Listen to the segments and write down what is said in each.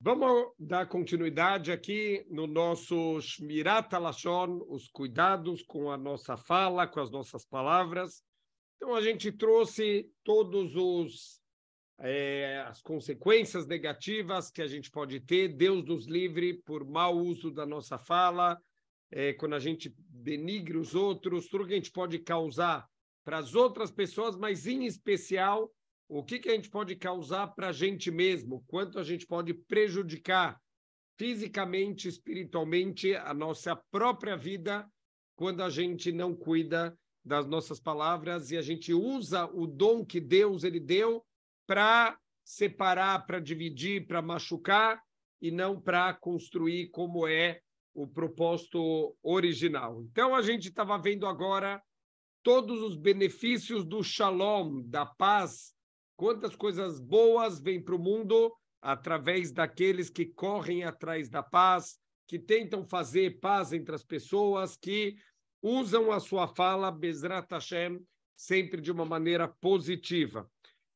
Vamos dar continuidade aqui no nosso Shmirat HaLashon, os cuidados com a nossa fala, com as nossas palavras. Então, a gente trouxe todos as consequências negativas que a gente pode ter. Deus nos livre por mau uso da nossa fala, quando a gente denigre os outros, tudo que a gente pode causar para as outras pessoas, mas em especial o que a gente pode causar para a gente mesmo, quanto a gente pode prejudicar fisicamente, espiritualmente, a nossa própria vida, quando a gente não cuida das nossas palavras e a gente usa o dom que Deus ele deu para separar, para dividir, para machucar e não para construir como é o propósito original. Então, a gente estava vendo agora todos os benefícios do shalom, da paz, quantas coisas boas vêm para o mundo através daqueles que correm atrás da paz, que tentam fazer paz entre as pessoas, que usam a sua fala, Bezrat Hashem, sempre de uma maneira positiva.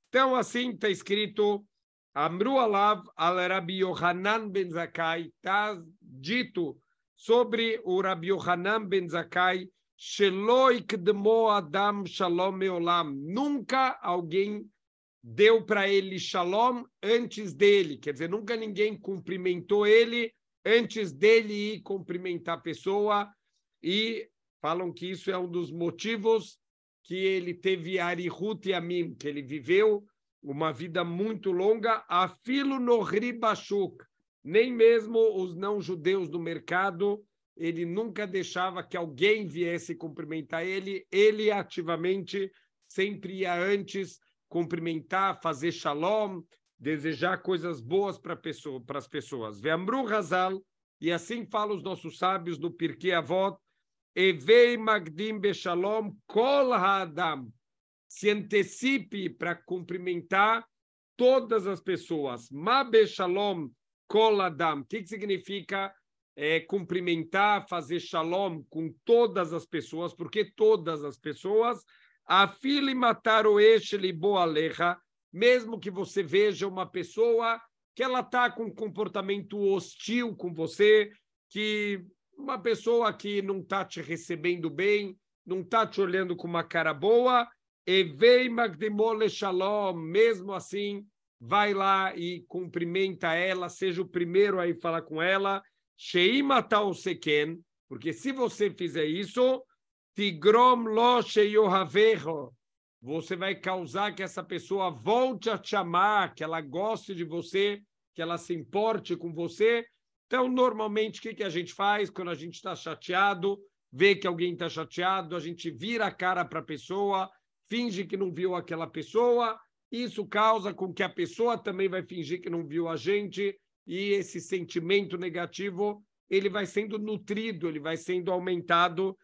Então, assim está escrito, Amru alav al Rabbi Yohanan ben Zakkai, está dito sobre o Rabbi Yohanan ben Zakkai, Shelo ikdemo adam shalom meolam, nunca alguém deu para ele shalom antes dele, quer dizer, nunca ninguém cumprimentou ele antes dele ir cumprimentar a pessoa, e falam que isso é um dos motivos que ele teve arihut yamim, que ele viveu uma vida muito longa, afilo no ribashuk, nem mesmo os não-judeus do mercado, ele nunca deixava que alguém viesse cumprimentar ele, ele ativamente sempre ia antes cumprimentar, fazer shalom, desejar coisas boas para as pessoas. Ve'amru Hazal, e assim falam os nossos sábios do Pirkei Avot, Evei Magdim Beshalom Kol Ha'adam, se antecipe para cumprimentar todas as pessoas. Ma Beshalom Kol Adam, o que significa cumprimentar, fazer shalom com todas as pessoas, porque todas as pessoas, afile matar o eixele boaleja, mesmo que você veja uma pessoa que ela está com um comportamento hostil com você, que uma pessoa que não está te recebendo bem, não está te olhando com uma cara boa, e vei magdemole shalom, mesmo assim, vai lá e cumprimenta ela, seja o primeiro a ir falar com ela, sheimata o seken, porque se você fizer isso, tigrom lo sheyohavecho, você vai causar que essa pessoa volte a te amar, que ela goste de você, que ela se importe com você. Então, normalmente, o que a gente faz quando a gente está chateado, vê que alguém está chateado, a gente vira a cara para a pessoa, finge que não viu aquela pessoa, isso causa com que a pessoa também vai fingir que não viu a gente, e esse sentimento negativo, ele vai sendo nutrido, ele vai sendo aumentado.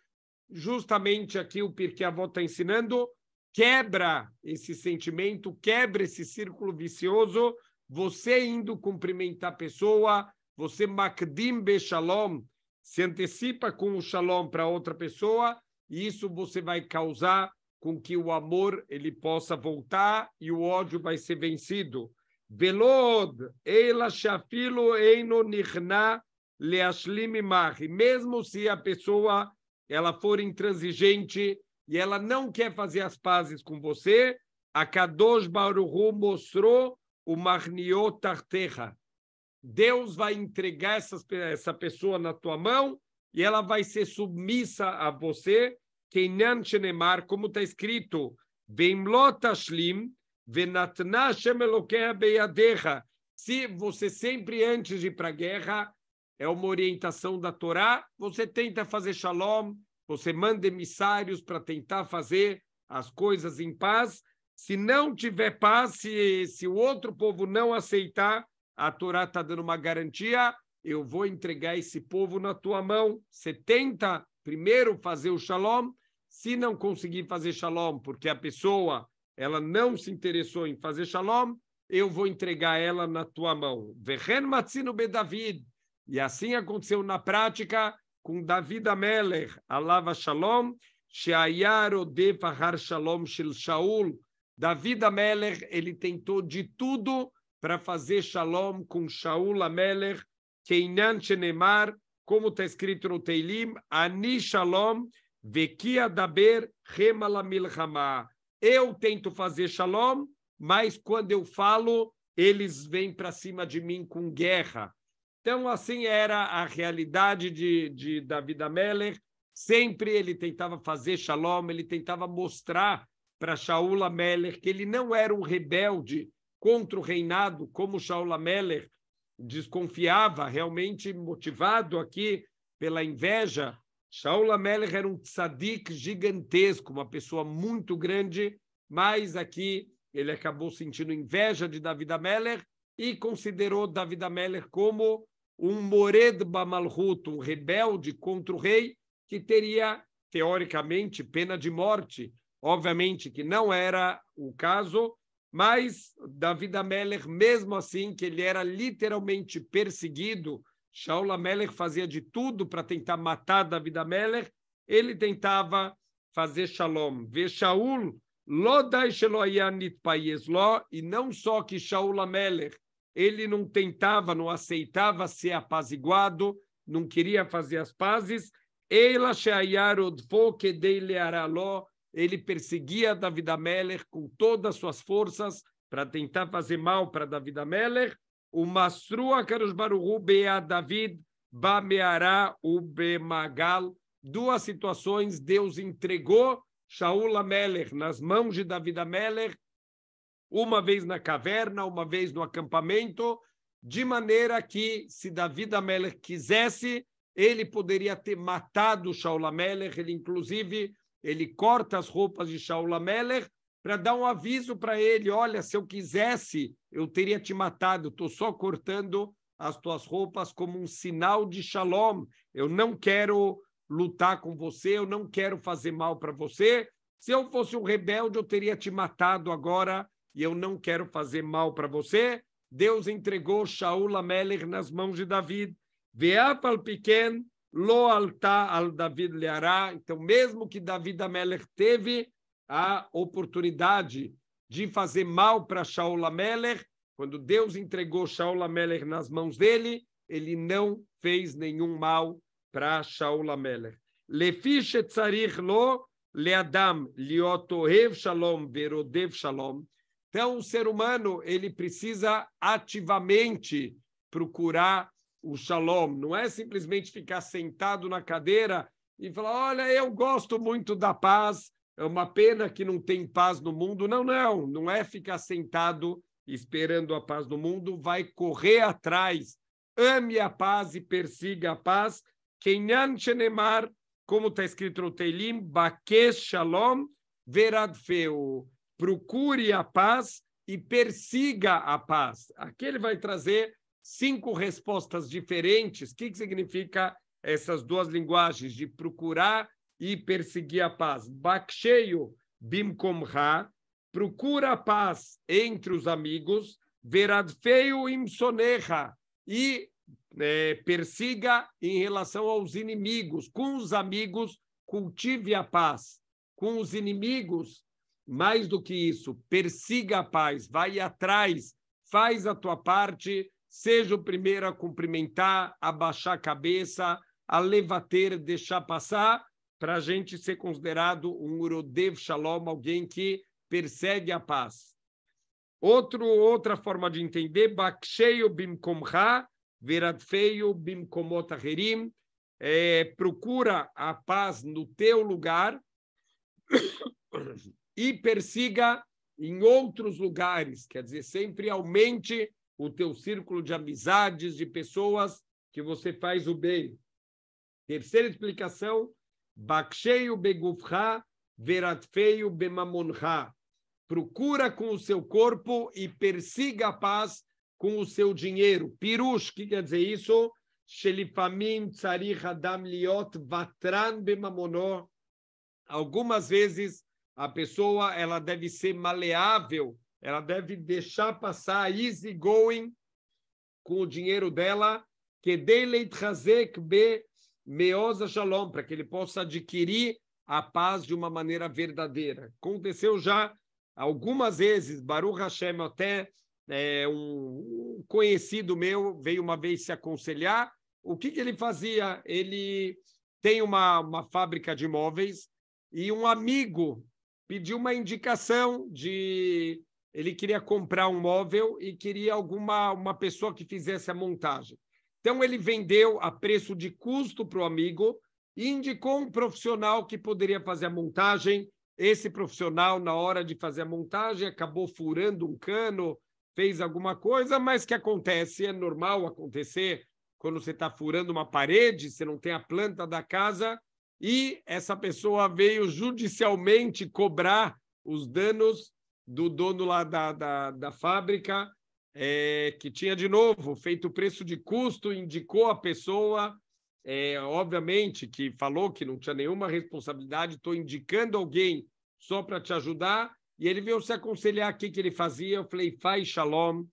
Justamente aqui o Pirkei Avot está ensinando, quebra esse sentimento, quebra esse círculo vicioso, você indo cumprimentar a pessoa, você makdim beshalom, se antecipa com o shalom para outra pessoa, e isso você vai causar com que o amor ele possa voltar e o ódio vai ser vencido. Velod, ela shafilo eino nichna leashlim imach, mesmo se a pessoa ela for intransigente e ela não quer fazer as pazes com você, a Kadosh Baruch Hu mostrou o Marniot Tartecha. Deus vai entregar essa pessoa na tua mão e ela vai ser submissa a você, Keinan Shenemar, como está escrito, Veimlot Tashlim, Venatna Hashem Elokeha Beyadecha. Se você sempre, antes de ir para a guerra, é uma orientação da Torá, você tenta fazer shalom, você manda emissários para tentar fazer as coisas em paz. Se não tiver paz, se o outro povo não aceitar, a Torá está dando uma garantia, eu vou entregar esse povo na tua mão. Você tenta primeiro fazer o shalom, se não conseguir fazer shalom, porque a pessoa ela não se interessou em fazer shalom, eu vou entregar ela na tua mão. Vechen matzino be David. E assim aconteceu na prática com David Amelech, Alava Shalom, Sheayar Odef Ahar Shalom Shel Shaul. David Amelech, ele tentou de tudo para fazer shalom com Shaul HaMelech, Keinan Shenemar, como está escrito no Teilim, Ani Shalom, Veki Adaber, Rema la Milchama. Eu tento fazer shalom, mas quando eu falo, eles vêm para cima de mim com guerra. Então, assim era a realidade de David HaMelech. Sempre ele tentava fazer shalom, ele tentava mostrar para Shaul HaMelech que ele não era um rebelde contra o reinado, como Shaul HaMelech desconfiava, realmente motivado aqui pela inveja. Shaul HaMelech era um tzadik gigantesco, uma pessoa muito grande, mas aqui ele acabou sentindo inveja de David HaMelech e considerou David HaMelech como um mored bamalhut, um rebelde contra o rei, que teria, teoricamente, pena de morte. Obviamente que não era o caso, mas David HaMelech, mesmo assim, que ele era literalmente perseguido, Shaul HaMelech fazia de tudo para tentar matar David HaMelech, ele tentava fazer shalom. Ve Shaul, lo dai shelo haya nitpayez lo, e não só que Shaul HaMelech, ele não tentava, não aceitava ser apaziguado, não queria fazer as pazes, ela she'haya rodfo kedei le'ara lo, ele perseguia David HaMelech com todas as suas forças para tentar fazer mal para David HaMelech. O Masru HaKadosh Baruch Hu be'a David ba'me'ara u'be'magal. Duas situações, Deus entregou Shaul HaMelech nas mãos de David HaMelech, uma vez na caverna, uma vez no acampamento, de maneira que, se David HaMelech quisesse, ele poderia ter matado Shaul HaMelech. Ele, inclusive, ele corta as roupas de Shaul HaMelech para dar um aviso para ele: olha, se eu quisesse, eu teria te matado, estou só cortando as tuas roupas como um sinal de shalom. Eu não quero lutar com você, eu não quero fazer mal para você. Se eu fosse um rebelde, eu teria te matado agora, e eu não quero fazer mal para você. Deus entregou Shaul HaMelech nas mãos de David. Ve'afal piken lo alta al David leará. Então, mesmo que David HaMelech teve a oportunidade de fazer mal para Shaul HaMelech, quando Deus entregou Shaul HaMelech nas mãos dele, ele não fez nenhum mal para Shaul HaMelech. Lefi shetzarich lo leadam liot ohev shalom verodev shalom. Então, o ser humano, ele precisa ativamente procurar o shalom. Não é simplesmente ficar sentado na cadeira e falar: olha, eu gosto muito da paz, é uma pena que não tem paz no mundo. Não, não. Não é ficar sentado esperando a paz no mundo. Vai correr atrás. Ame a paz e persiga a paz. Kenyan shenemar, como está escrito no Teilim, Bakesh shalom veradfeu. Procure a paz e persiga a paz. Aqui ele vai trazer 5 respostas diferentes. O que significa essas duas linguagens de procurar e perseguir a paz? Baksheio bimkomha, procura a paz entre os amigos, veradfeu imsonecha, e persiga em relação aos inimigos. Com os amigos, cultive a paz. Com os inimigos, mais do que isso, persiga a paz, vai atrás, faz a tua parte, seja o primeiro a cumprimentar, a baixar a cabeça, a levater, deixar passar, para a gente ser considerado um urodev shalom, alguém que persegue a paz. Outra forma de entender, baksheio bimkomcha, veradfeio bimkomot acherim, procura a paz no teu lugar e persiga em outros lugares, quer dizer, sempre aumente o teu círculo de amizades, de pessoas que você faz o bem. Terceira explicação, baksheio begufcha, veradfeio bemamoncha. Procura com o seu corpo e persiga a paz com o seu dinheiro. Pirush, que quer dizer isso? Shelifamim tzarich adam liot vatran bemamono. Algumas vezes a pessoa ela deve ser maleável, ela deve deixar passar easy going com o dinheiro dela, para que ele possa adquirir a paz de uma maneira verdadeira. Aconteceu já algumas vezes, Baruch Hashem, até Um conhecido meu veio uma vez se aconselhar. O que ele fazia? Ele tem uma fábrica de móveis e um amigo pediu uma indicação de... Ele queria comprar um móvel e queria uma pessoa que fizesse a montagem. Então, ele vendeu a preço de custo para o amigo e indicou um profissional que poderia fazer a montagem. Esse profissional, na hora de fazer a montagem, acabou furando um cano, fez alguma coisa, mas que acontece, é normal acontecer quando você está furando uma parede, você não tem a planta da casa, e essa pessoa veio judicialmente cobrar os danos do dono lá da fábrica, que tinha, de novo, feito o preço de custo, indicou a pessoa, obviamente, que falou que não tinha nenhuma responsabilidade, estou indicando alguém só para te ajudar, e ele veio se aconselhar o que ele fazia. Eu falei, faz shalom,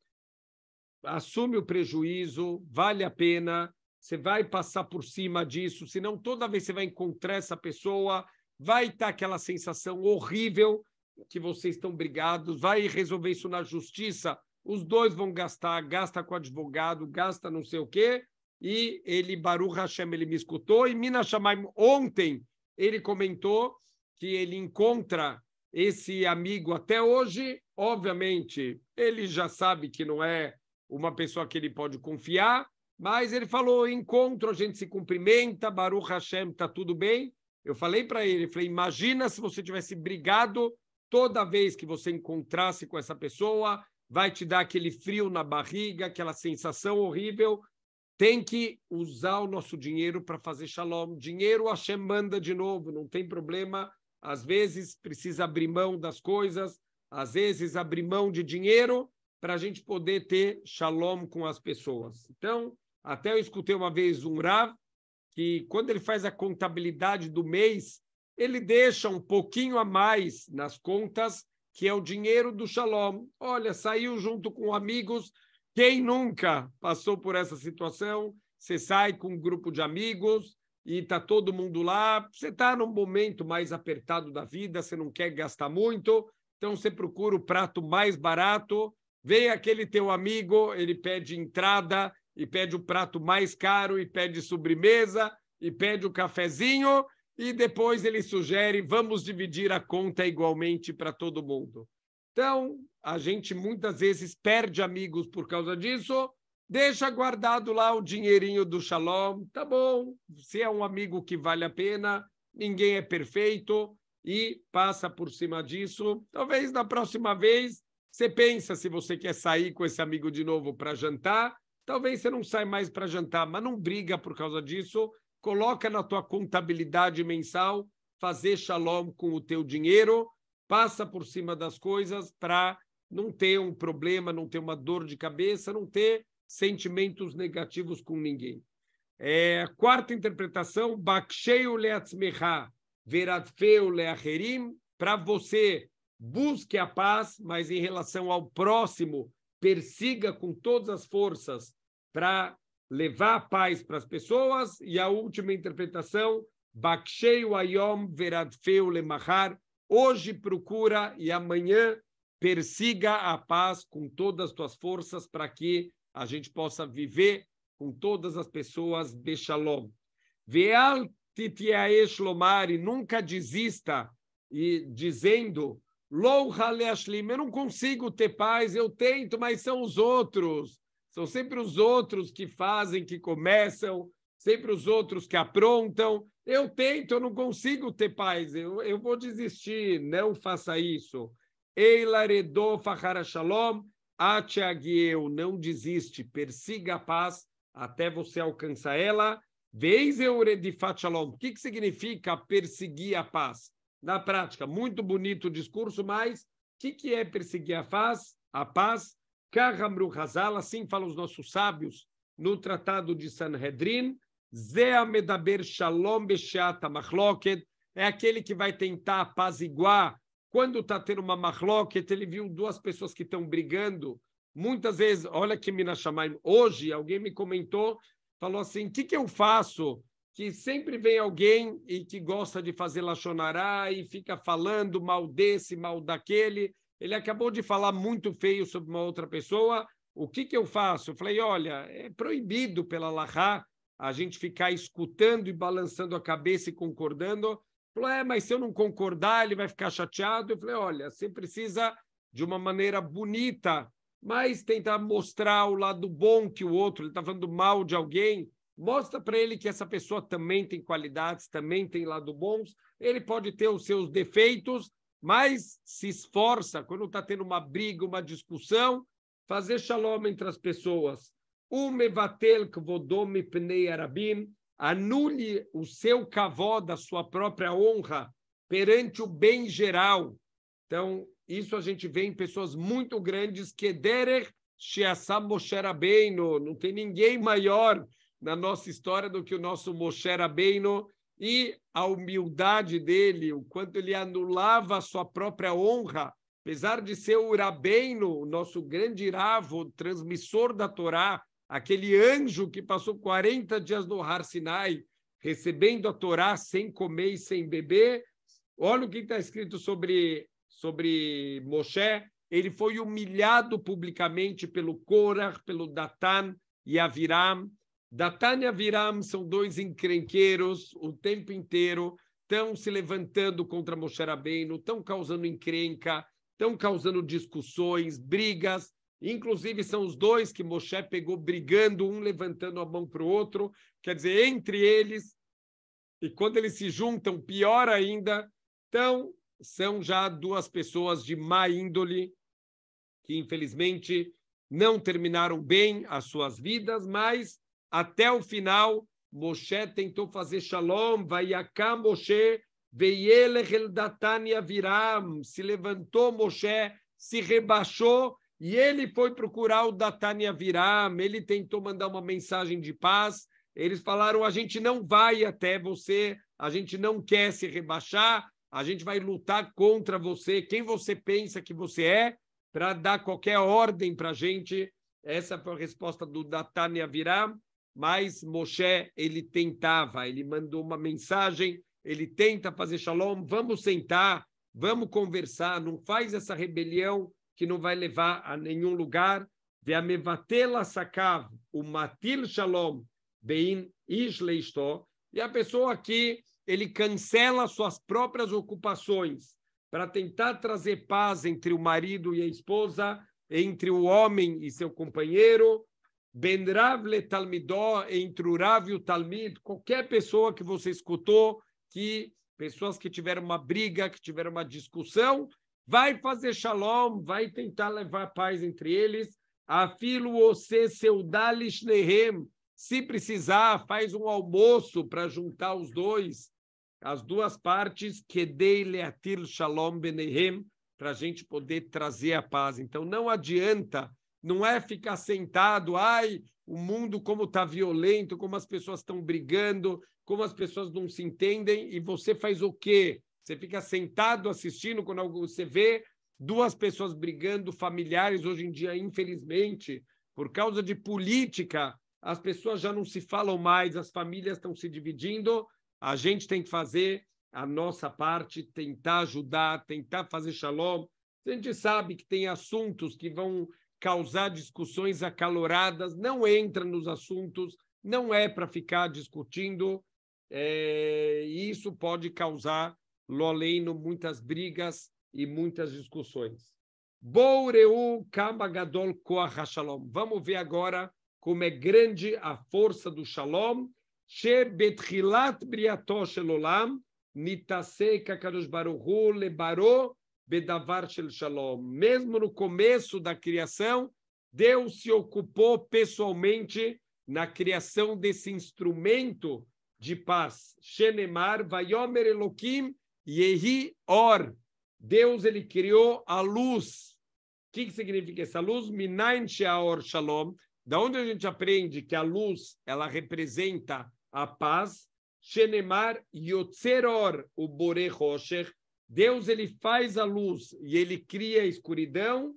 assume o prejuízo, vale a pena, você vai passar por cima disso, senão toda vez que você vai encontrar essa pessoa, vai estar aquela sensação horrível que vocês estão brigados, vai resolver isso na justiça, os dois vão gasta com advogado, gasta não sei o quê, e ele, Baruch Hashem, ele me escutou, e Mina Shamayim, ontem, ele comentou que ele encontra esse amigo até hoje. Obviamente, ele já sabe que não é uma pessoa que ele pode confiar, mas ele falou, encontro, a gente se cumprimenta, Baruch Hashem, está tudo bem. Eu falei para ele, falei, imagina se você tivesse brigado toda vez que você encontrasse com essa pessoa, vai te dar aquele frio na barriga, aquela sensação horrível. Tem que usar o nosso dinheiro para fazer shalom. Dinheiro Hashem manda de novo, não tem problema. Às vezes precisa abrir mão das coisas, às vezes abrir mão de dinheiro para a gente poder ter shalom com as pessoas. Então, até eu escutei uma vez um Rav, que quando ele faz a contabilidade do mês, ele deixa um pouquinho a mais nas contas, que é o dinheiro do shalom. Olha, saiu junto com amigos. Quem nunca passou por essa situação? Você sai com um grupo de amigos e está todo mundo lá. Você está num momento mais apertado da vida, você não quer gastar muito, então você procura o prato mais barato. Vem aquele teu amigo, ele pede entrada e pede o prato mais caro e pede sobremesa e pede o cafezinho, e depois ele sugere, vamos dividir a conta igualmente para todo mundo. Então, a gente muitas vezes perde amigos por causa disso, deixa guardado lá o dinheirinho do shalom, tá bom, se é um amigo que vale a pena, ninguém é perfeito, e passa por cima disso. Talvez na próxima vez você pensa se você quer sair com esse amigo de novo para jantar, talvez você não saia mais para jantar, mas não briga por causa disso, coloca na tua contabilidade mensal, fazer shalom com o teu dinheiro, passa por cima das coisas para não ter um problema, não ter uma dor de cabeça, não ter sentimentos negativos com ninguém. Quarta interpretação, Baksheu leatzmecha, veradfeu leacherim, para você, busque a paz, mas em relação ao próximo, persiga com todas as forças para levar a paz para as pessoas. E a última interpretação, Baksheu ayom veradfeu lemachar, hoje procura e amanhã persiga a paz com todas as tuas forças para que a gente possa viver com todas as pessoas de shalom. Ve'al titiaesh lomar, e nunca desista e dizendo, Lo haleashlim, eu não consigo ter paz, eu tento, mas são os outros. São sempre os outros que fazem, que começam, sempre os outros que aprontam. Eu tento, eu não consigo ter paz, eu vou desistir, não faça isso. Eilaredo fachara shalom, ateagieu, não desiste, persiga a paz até você alcançar ela. Veis euredifat shalom, o que significa perseguir a paz? Na prática, muito bonito o discurso, mas o que é perseguir a paz? A paz, Kahamru Hazal, assim falam os nossos sábios no Tratado de Sanhedrin, Zea Medaber Shalom Beshat Machloket, é aquele que vai tentar apaziguar. Quando está tendo uma machloket, ele viu duas pessoas que estão brigando. Muitas vezes, olha que Mina Shamayim, hoje alguém me comentou, falou assim, o que eu faço? Que sempre vem alguém e que gosta de fazer lachonará e fica falando mal desse, mal daquele. ele acabou de falar muito feio sobre uma outra pessoa, o que eu faço? Eu falei, olha, é proibido pela Allahá a gente ficar escutando e balançando a cabeça e concordando. Falou, mas se eu não concordar, ele vai ficar chateado. Eu falei, olha, você precisa, de uma maneira bonita, mas tentar mostrar o lado bom que o outro, ele está falando mal de alguém, mostra para ele que essa pessoa também tem qualidades, também tem lado bons, ele pode ter os seus defeitos, mas se esforça, quando está tendo uma briga, uma discussão, fazer shalom entre as pessoas. Mevatel kvodom mipnei arabim, anule o seu kavod, da sua própria honra, perante o bem geral. Então, isso a gente vê em pessoas muito grandes, que derech she'asam Moshe Rabbeinu, não tem ninguém maior na nossa história do que o nosso Moshe Rabbeinu, e a humildade dele, o quanto ele anulava a sua própria honra, apesar de ser o Rabbeinu, o nosso grande Rav, o transmissor da Torá, aquele anjo que passou 40 dias no Har Sinai, recebendo a Torá sem comer e sem beber. Olha o que está escrito sobre Moshe. Ele foi humilhado publicamente pelo Korach, pelo Datan e Aviram. Datan e Aviram são dois encrenqueiros o tempo inteiro, estão se levantando contra Moshe Rabbeinu, estão causando encrenca, estão causando discussões, brigas. Inclusive, são os dois que Moshe pegou brigando, um levantando a mão para o outro. Quer dizer, entre eles, e quando eles se juntam, pior ainda. Então, são já duas pessoas de má índole, que infelizmente não terminaram bem as suas vidas, mas até o final, Moshe tentou fazer shalom, vayakam Moshe, veyelech el Datan e Aviram, se levantou Moshe, se rebaixou, e ele foi procurar o Datan e Aviram, ele tentou mandar uma mensagem de paz, eles falaram, a gente não vai até você, a gente não quer se rebaixar, a gente vai lutar contra você, quem você pensa que você é, para dar qualquer ordem para a gente. Essa foi a resposta do Datan e Aviram, mas Moshe, ele tentava, ele mandou uma mensagem, ele tenta fazer shalom, vamos sentar, vamos conversar, não faz essa rebelião que não vai levar a nenhum lugar. Ve'amevatela sakav, o matil shalom, bein ish leisto, e a pessoa aqui, ele cancela suas próprias ocupações para tentar trazer paz entre o marido e a esposa, entre o homem e seu companheiro, ben Rav le Talmidó, entre o Rav e o Talmid, qualquer pessoa que você escutou, que pessoas que tiveram uma briga, que tiveram uma discussão, vai fazer shalom, vai tentar levar paz entre eles. Afilo você seudalish nehem, se precisar, faz um almoço para juntar os dois, as duas partes, kedei leatir shalom benehem, para a gente poder trazer a paz. Então, não adianta, não é ficar sentado, o mundo como está violento, como as pessoas estão brigando, como as pessoas não se entendem, e você faz o quê? Você fica sentado assistindo quando você vê duas pessoas brigando, familiares, hoje em dia, infelizmente, por causa de política, as pessoas já não se falam mais, as famílias estão se dividindo. A gente tem que fazer a nossa parte, tentar ajudar, tentar fazer shalom. A gente sabe que tem assuntos que vão causar discussões acaloradas, não entra nos assuntos, não é para ficar discutindo, e isso pode causar, loleino, muitas brigas e muitas discussões. Boureu kama gadol koach hashalom. Vamos ver agora como é grande a força do shalom. שבתחילת בריאתו של עולם נתעסק הקדוש ברוך הוא לברו בדבר של שלום. Mesmo no começo da criação, Deus se ocupou pessoalmente na criação desse instrumento de paz. Shenemar vayomer Elokim yehi or. Deus, ele criou a luz. O que significa essa luz? Minayin she'aor shalom. Da onde a gente aprende que a luz, ela representa a paz. Shenemar yotzeror o borei rocher. Deus, ele faz a luz e ele cria a escuridão.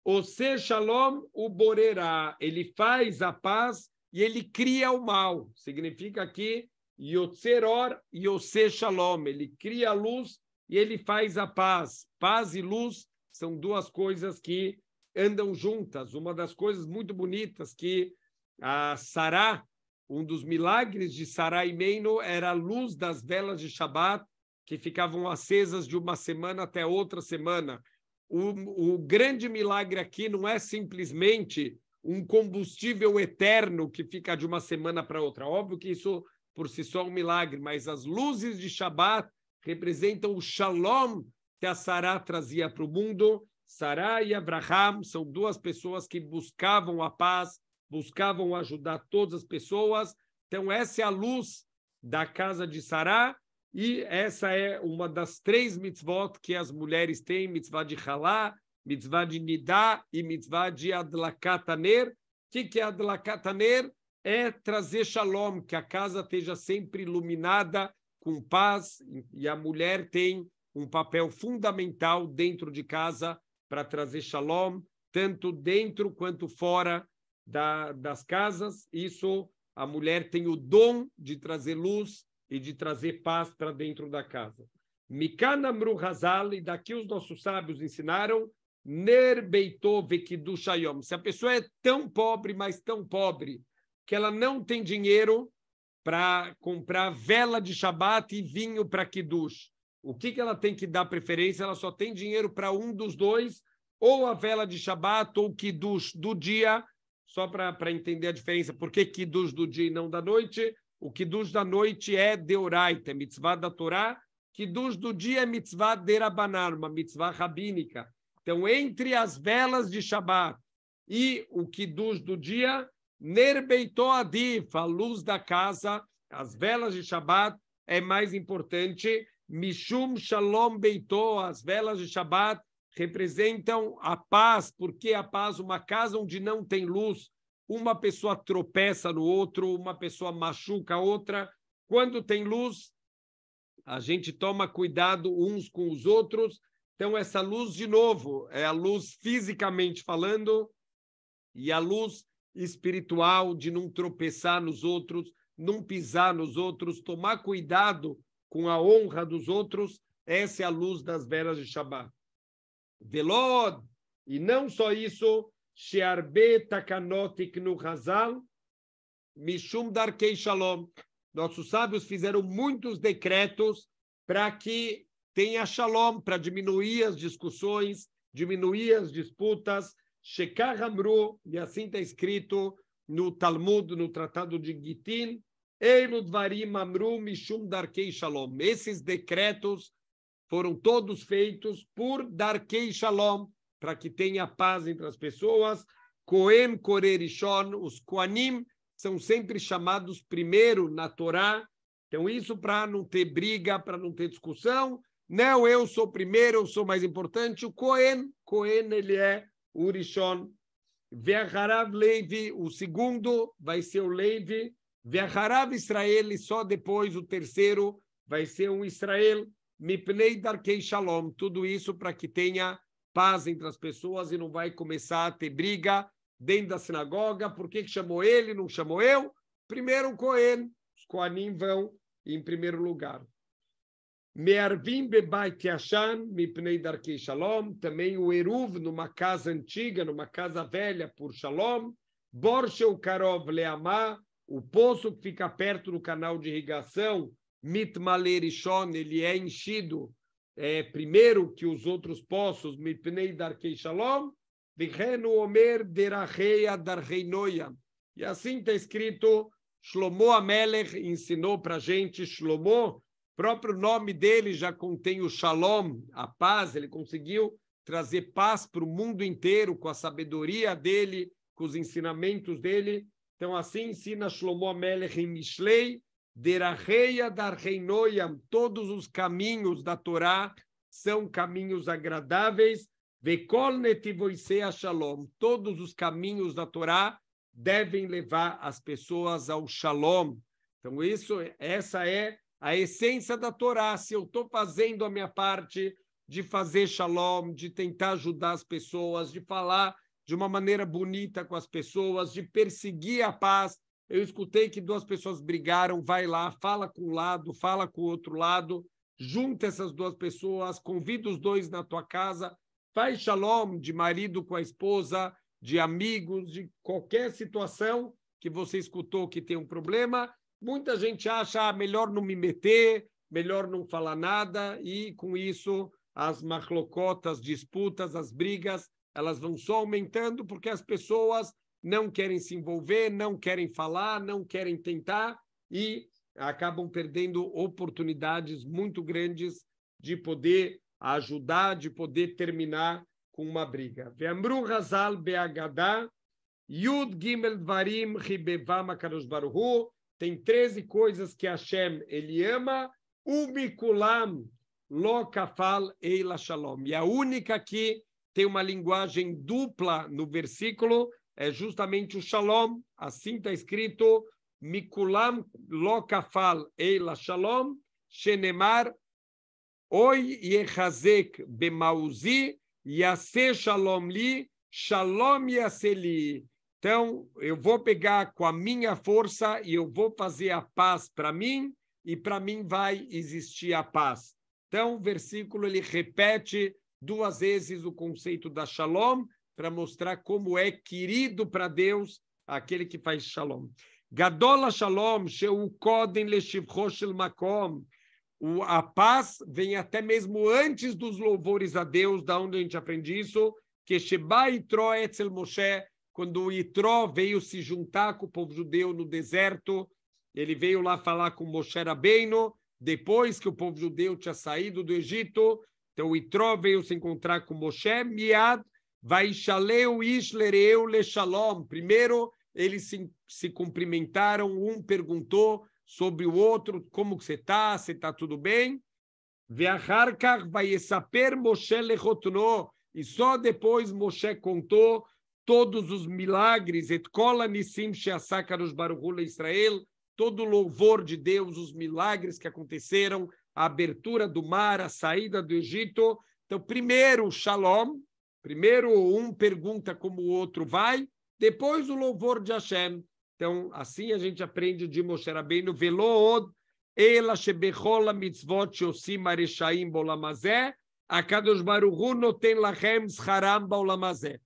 Ose shalom o borerá. Ele faz a paz e ele cria o mal. Significa aqui yotzeror e ose shalom. Ele cria a luz e ele faz a paz. Paz e luz são duas coisas que andam juntas. Uma das coisas muito bonitas que a Sará, um dos milagres de Sará e Meino era a luz das velas de Shabat, que ficavam acesas de uma semana até outra semana. O grande milagre aqui não é simplesmente um combustível eterno que fica de uma semana para outra. Óbvio que isso por si só é um milagre, mas as luzes de Shabat representam o shalom que a Sará trazia para o mundo. Sará e Abraham são duas pessoas que buscavam a paz, buscavam ajudar todas as pessoas. Então, essa é a luz da casa de Sará, e essa é uma das 3 mitzvot que as mulheres têm, mitzvah de Halá, mitzvah de Nidá e mitzvah de Adlakat Haner. O que é Adlakat Haner? É trazer shalom, que a casa esteja sempre iluminada com paz, e a mulher tem um papel fundamental dentro de casa para trazer shalom, tanto dentro quanto fora das casas. Isso, a mulher tem o dom de trazer luz e de trazer paz para dentro da casa. Mikan Amru Hazal, e daqui os nossos sábios ensinaram, Ner Beitó Vekidush Hayom. Se a pessoa é tão pobre, mas tão pobre, que ela não tem dinheiro para comprar vela de Shabat e vinho para Kiddush, o que ela tem que dar preferência? Ela só tem dinheiro para um dos dois, ou a vela de Shabat ou o Kiddush do dia, só para entender a diferença. Por que Kiddush do dia e não da noite? O Kiddush da noite é Deoraita, mitzvah da Torá. Kiddush do dia é mitzvah derabanan, uma mitzvah rabínica. Então, entre as velas de Shabat e o Kiddush do dia, Ner Beitó Adif, a luz da casa, as velas de Shabat é mais importante. Mishum Shalom Beitó, as velas de Shabat representam a paz. Porque a paz? Uma casa onde não tem luz, uma pessoa tropeça no outro, uma pessoa machuca a outra. Quando tem luz, a gente toma cuidado uns com os outros. Então, essa luz, de novo, é a luz fisicamente falando e a luz espiritual de não tropeçar nos outros, não pisar nos outros, tomar cuidado com a honra dos outros. Essa é a luz das velas de Shabat. Velod, e não só isso, Shearbe Takanot Iknu Hazal, Mishum Darkei Shalom. Nossos sábios fizeram muitos decretos para que tenha shalom, para diminuir as discussões, diminuir as disputas. Shekar Amru, e assim está escrito no Talmud, no Tratado de Gitin, Eilu Dvarim Amru Mishum Darkei Shalom. Esses decretos foram todos feitos por Darkei Shalom, para que tenha paz entre as pessoas. Kohen Korerishon, os Koanim são sempre chamados primeiro na Torá. Então, isso para não ter briga, para não ter discussão. Não, eu sou primeiro, eu sou mais importante. O Kohen, ele é o Rishon. Ve'acharav Levi, o segundo vai ser o Levi. Ve'acharav Israel, e só depois o terceiro vai ser um Israel. Mipnei Darkei Shalom. Tudo isso para que tenha paz entre as pessoas e não vai começar a ter briga dentro da sinagoga. Por que chamou ele, não chamou eu? Primeiro o Kohen. Os Kohanim vão em primeiro lugar. Me'arvim bebait yashan mipnei darkei shalom. Também o eruv numa casa antiga, numa casa velha, por shalom. Borsheu karov leamá, o poço que fica perto do canal de irrigação, mitmalerishon, ele é enchido primeiro que os outros poços, mipnei darkei shalom. Vichenu omer deracheia darreinoia. E assim está escrito, Shlomo Amelech ensinou para a gente. Shlomo, próprio nome dele já contém o shalom, a paz. Ele conseguiu trazer paz para o mundo inteiro com a sabedoria dele, com os ensinamentos dele. Então, assim ensina Shlomo Amelech em Mishlei, Deracheia darreinoia, todos os caminhos da Torá são caminhos agradáveis. Vekol netivoisei shalom, todos os caminhos da Torá devem levar as pessoas ao shalom. Então, essa é a essência da Torá. Se eu estou fazendo a minha parte de fazer shalom, de tentar ajudar as pessoas, de falar de uma maneira bonita com as pessoas, de perseguir a paz. Eu escutei que 2 pessoas brigaram, vai lá, fala com um lado, fala com o outro lado, junta essas 2 pessoas, convida os 2 na tua casa, faz shalom de marido com a esposa, de amigos, de qualquer situação que você escutou que tem um problema, muita gente acha melhor não me meter, melhor não falar nada, e com isso as machlocotas, disputas, as brigas, elas vão só aumentando porque as pessoas não querem se envolver, não querem falar, não querem tentar e acabam perdendo oportunidades muito grandes de poder ajudar, de poder terminar com uma briga. Ve'amru Hazal be'agadah, Yud Gimel Dvarim Ribevam HaKadosh Baruch Hu, tem 13 coisas que Hashem ele ama, Umikulam Lo Kafal Eila Shalom. E a única que tem uma linguagem dupla no versículo é justamente o Shalom. Assim está escrito, Mikulam Lo Kafal Eila Shalom, Shenemar Oi Yechazek Bemauzi, Yaseh Shalom Li, Shalom Yaseli. Então, eu vou pegar com a minha força e eu vou fazer a paz para mim, e para mim vai existir a paz. Então, o versículo ele repete 2 vezes o conceito da Shalom, para mostrar como é querido para Deus aquele que faz Shalom. Gadol Shalom, Sheu Kodem Leshivcho Shel Makom. A paz vem até mesmo antes dos louvores a Deus, da onde a gente aprende isso, que Sheba Yitro Etzel Moshe, quando o Itró veio se juntar com o povo judeu no deserto, ele veio lá falar com Moshe Rabbeinu, depois que o povo judeu tinha saído do Egito, então o Itró veio se encontrar com Moshe, Miad, Vaishaleu Ishlereu Le Shalom. Primeiro, eles se cumprimentaram, um perguntou sobre o outro, como que você está tudo bem? Ve'achar kach vayesaper Moshe lechotno, e só depois Moshe contou todos os milagres, et kol hanissim she'asa HaKadosh Baruch Hu leIsrael, todo o louvor de Deus, os milagres que aconteceram, a abertura do mar, a saída do Egito. Então, primeiro, Shalom, primeiro um pergunta como o outro vai, depois o louvor de Hashem. Então, assim a gente aprende de Moshe Rabbeinu, Velo od, ela shebechol mitzvot sheosim hareshaim ba'olam hazeh, HaKadosh Baruch Hu noten lachem scharam ba'olam hazeh.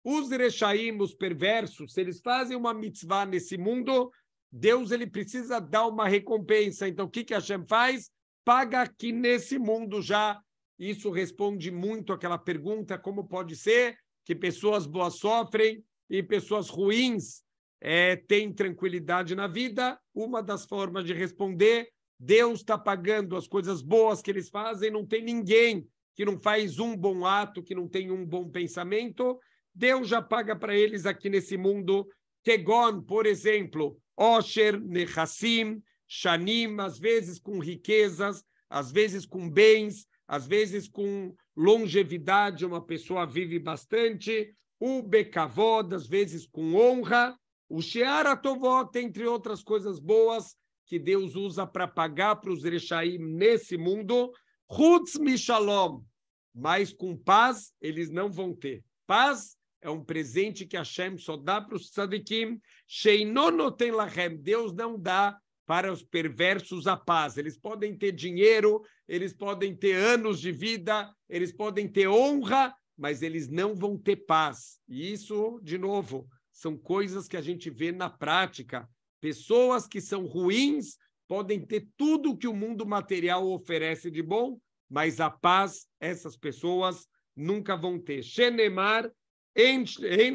Os Reshaim, os perversos, se eles fazem uma mitzvah nesse mundo, Deus ele precisa dar uma recompensa. Então, o que Hashem faz? Paga aqui nesse mundo já. Isso responde muito àquela pergunta, como pode ser que pessoas boas sofrem e pessoas ruins têm tranquilidade na vida? Uma das formas de responder, Deus está pagando as coisas boas que eles fazem, não tem ninguém que não faz um bom ato, que não tem um bom pensamento, Deus já paga para eles aqui nesse mundo. Kegon, por exemplo, Osher, Nechassim, Shanim, às vezes com riquezas, às vezes com bens, às vezes com longevidade, uma pessoa vive bastante, o Bekavod, às vezes com honra, o Sheara Tovot, entre outras coisas boas que Deus usa para pagar para os Reshaim nesse mundo, Chutz Mishalom, mas com paz eles não vão ter. Paz é um presente que Hashem só dá para os tzadikim. Sheinono tem lachem. Deus não dá para os perversos a paz. Eles podem ter dinheiro, eles podem ter anos de vida, eles podem ter honra, mas eles não vão ter paz. E isso, de novo, são coisas que a gente vê na prática. Pessoas que são ruins podem ter tudo que o mundo material oferece de bom, mas a paz, essas pessoas nunca vão ter. Shenemar, En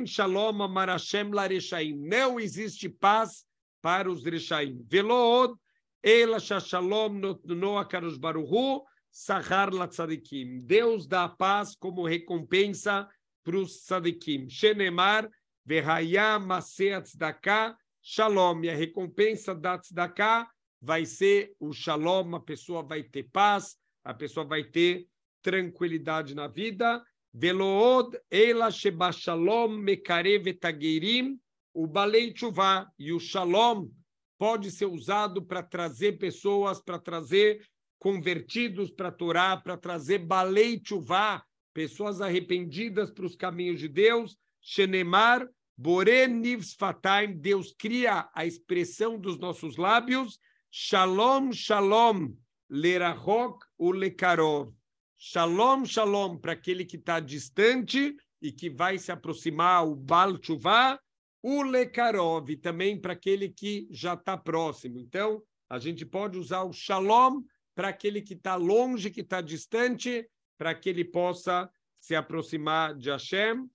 Shalom Amar Hashem Lareshaim. Não existe paz para os Reshaim. Velood, Ela Shalom no HaKadosh Baruch Hu, Sahar Latzadikim. Deus dá a paz como recompensa para os tzadikim. Shenemar, Vehayam Maseh Tzedakah, Shalom. E a recompensa da Tzedakah vai ser o Shalom, a pessoa vai ter paz, a pessoa vai ter tranquilidade na vida. Velood, ela sheba shalom mekarev etagerim, o balei tchuvá. E o shalom pode ser usado para trazer pessoas, para trazer convertidos para a Torá, para trazer balei tchuvá, pessoas arrependidas para os caminhos de Deus. Shenemar, boré nivs fataim, Deus cria a expressão dos nossos lábios. Shalom, shalom, lerahok u lekarov. Shalom, shalom, para aquele que está distante e que vai se aproximar, o Baal Teshuvah, o Lekarov, também para aquele que já está próximo. Então, a gente pode usar o shalom para aquele que está longe, que está distante, para que ele possa se aproximar de Hashem.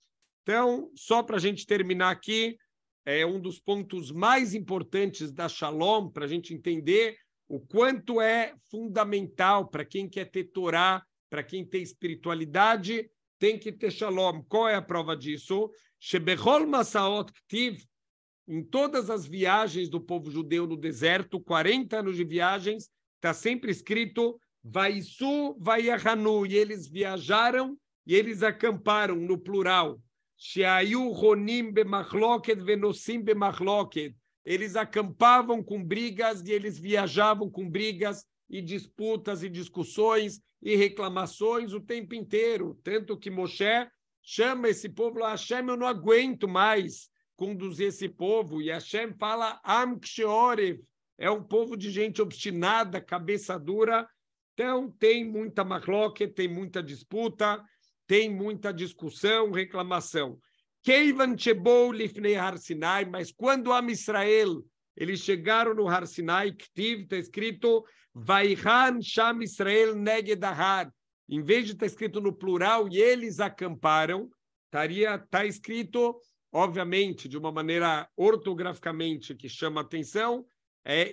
Então, só para a gente terminar aqui, é um dos pontos mais importantes da Shalom, para a gente entender o quanto é fundamental para quem quer ter Torá, para quem tem espiritualidade, tem que ter Shalom. Qual é a prova disso? Shebechol Masaot Ktiv, em todas as viagens do povo judeu no deserto, 40 anos de viagens, está sempre escrito Vaisu Vayahanu, e eles viajaram e eles acamparam no plural. Sheayu Ronim Bemachloket Venosim Bemachloket. Eles acampavam com brigas e eles viajavam com brigas e disputas e discussões e reclamações o tempo inteiro. Tanto que Moshe chama esse povo lá, Hashem, eu não aguento mais conduzir esse povo. E Hashem fala, Am Ksheorev, é um povo de gente obstinada, cabeça dura. Então, tem muita machloket, tem muita disputa, tem muita discussão, reclamação. Keivan Chebou Lifnei Har Sinai, mas quando Am Israel, eles chegaram no Har Sinai, Ktiv, está escrito Vaihan Sham Israel Neged Ahar. Em vez de estar escrito no plural, e eles acamparam, está escrito, obviamente, de uma maneira ortograficamente que chama atenção,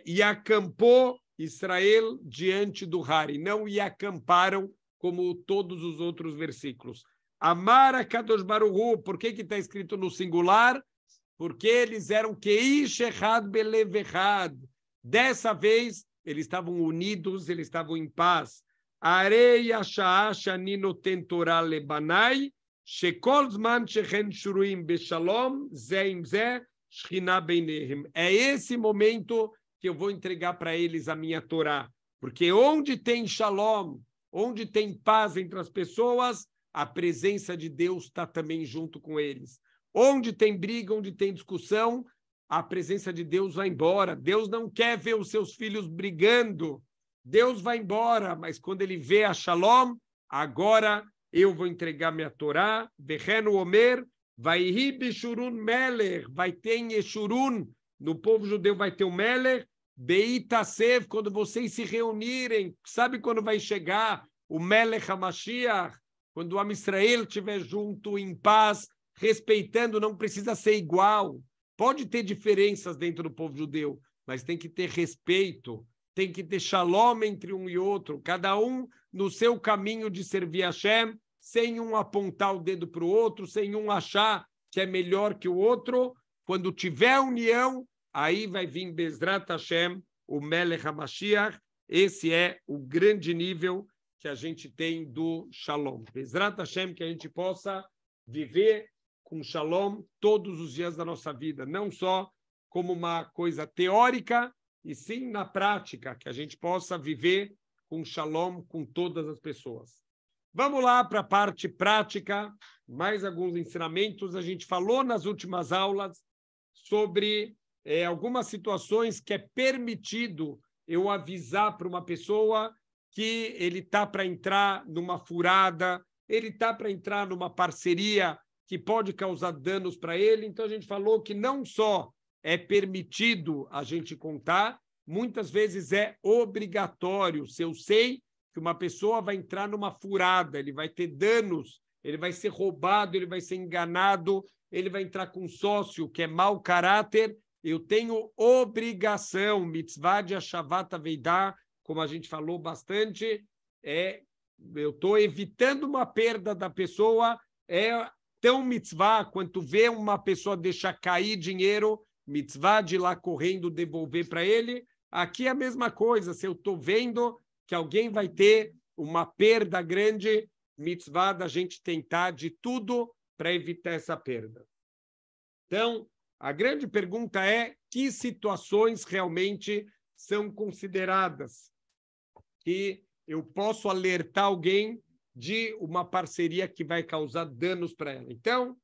e acampou Israel diante do Har, e não e acamparam como todos os outros versículos. Amar Kadosh Baruch Hu, por que está escrito no singular? Porque eles eram Keish Echad Belev Echad. Dessa vez, eles estavam unidos, eles estavam em paz. Arei Asha'ah Shani Noten Torah Lebanai, Shekol Zman Shechen Shuruim Beshalom, Ze im Ze, Shechina Beinehem. É esse momento que eu vou entregar para eles a minha Torá. Porque onde tem Shalom, onde tem paz entre as pessoas, a presença de Deus está também junto com eles. Onde tem briga, onde tem discussão, a presença de Deus vai embora. Deus não quer ver os seus filhos brigando. Deus vai embora, mas quando ele vê a Shalom, agora eu vou entregar minha Torá, Vechenu Omer, Vaihi Bishurun Meler, vai ter em Yeshurun, no povo judeu vai ter o Meler, Beitasev, quando vocês se reunirem, sabe quando vai chegar o Melech HaMashiach? Quando o Am Israel estiver junto, em paz, respeitando, não precisa ser igual. Pode ter diferenças dentro do povo judeu, mas tem que ter respeito, tem que ter shalom entre um e outro, cada um no seu caminho de servir a Hashem, sem um apontar o dedo para o outro, sem um achar que é melhor que o outro. Quando tiver união, aí vai vir Bezrat Hashem, o Melech HaMashiach. Esse é o grande nível que a gente tem do Shalom. Bezrat Hashem, que a gente possa viver com Shalom todos os dias da nossa vida, não só como uma coisa teórica, e sim na prática, que a gente possa viver com Shalom com todas as pessoas. Vamos lá para a parte prática, mais alguns ensinamentos. A gente falou nas últimas aulas sobre algumas situações que é permitido eu avisar para uma pessoa que ele está para entrar numa furada, ele está para entrar numa parceria que pode causar danos para ele. Então, a gente falou que não só é permitido a gente contar, muitas vezes é obrigatório. Se eu sei que uma pessoa vai entrar numa furada, ele vai ter danos, ele vai ser roubado, ele vai ser enganado, ele vai entrar com um sócio que é mau caráter, eu tenho obrigação, mitzvah de Hashavat Aveidá, como a gente falou bastante, eu estou evitando uma perda da pessoa, tão mitzvah quanto ver uma pessoa deixar cair dinheiro, mitzvah de ir lá correndo devolver para ele. Aqui é a mesma coisa, se eu estou vendo que alguém vai ter uma perda grande, mitzvah da gente tentar de tudo para evitar essa perda. Então, a grande pergunta é que situações realmente são consideradas que eu posso alertar alguém de uma parceria que vai causar danos para ela. Então,